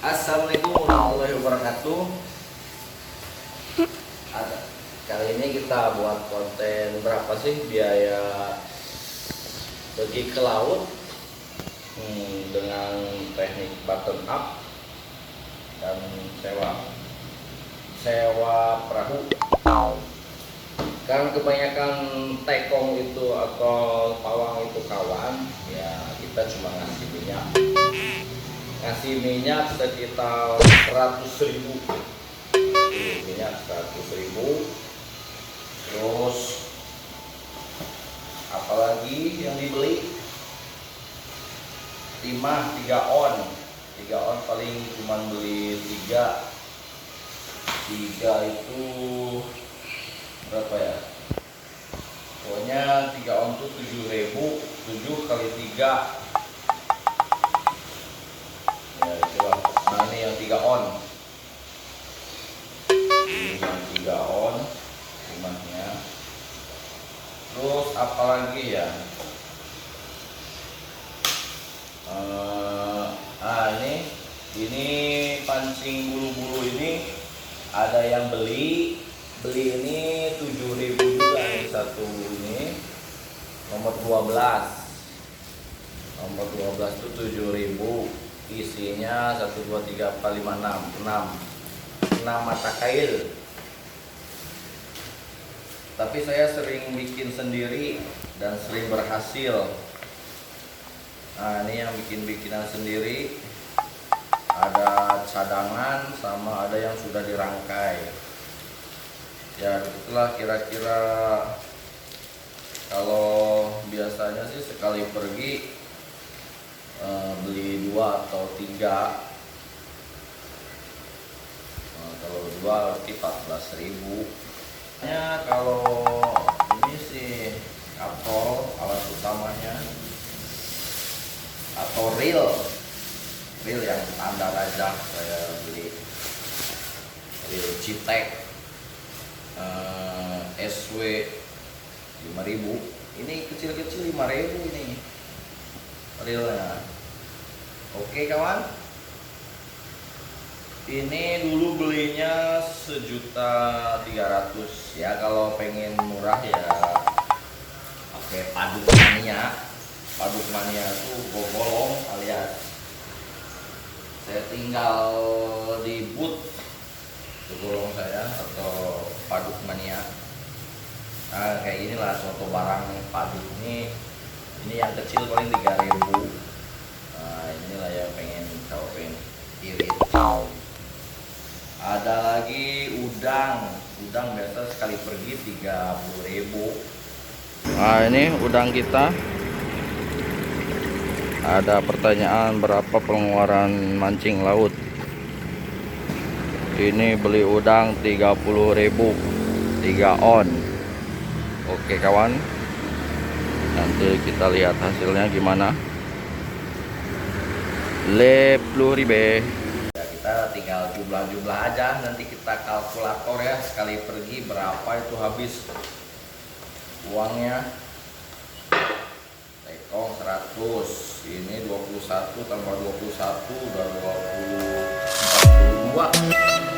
Assalamualaikum warahmatullahi wabarakatuh. Kali ini kita buat konten berapa sih biaya pergi ke laut dengan teknik bottom up dan sewa perahu. Kan kebanyakan tekong itu atau pawang itu kawan, ya kita cuma ngasih minyak sekitar 100.000. Minyak 100.000. Terus apalagi yang dibeli? Timah 3 on paling cuma beli 3 itu berapa ya? Pokoknya 3 on tuh 7.000, 7 kali 3 ya itulah. Nah ini yang 3 on, ini yang 3 on timahnya. Terus apalagi ya, ini pancing bulu-bulu ini ada yang beli ini 7.000 juga nih, satu ini nomor 12 itu 7.000, isinya 1 2 3 4 5 6 mata kail. Tapi saya sering bikin sendiri dan sering berhasil. Nah ini yang bikinan sendiri, ada cadangan sama ada yang sudah dirangkai. Ya itulah kira-kira. Kalau biasanya sih sekali pergi beli 2 atau 3. Kalau 2 berarti 14.000. Ya kalau ini sih kapol alat utamanya, atau reel yang standar aja saya beli, reel Citek SW 5.000. Ini kecil-kecil 5.000 ini reelnya. Oke kawan, ini dulu belinya 1.300.000 ya. Kalau pengen murah ya pakai Paduk Mania tuh gogolong, alias saya tinggal di boot gogolong saya atau Paduk Mania. Nah kayak inilah soto barang Paduk ini yang kecil paling 3.000. Nah inilah yang pengen irit. Ada lagi udang biasa sekali pergi 30.000. Nah ini udang kita. Ada pertanyaan berapa pengeluaran mancing laut? Ini beli udang 30.000, 3 on. Oke kawan, nanti kita lihat hasilnya gimana. 10.000. Ya kita tinggal jumlah aja, nanti kita kalkulator ya, sekali pergi berapa itu habis uangnya. Tekong 100, ini 21 tambah 21 udah 42.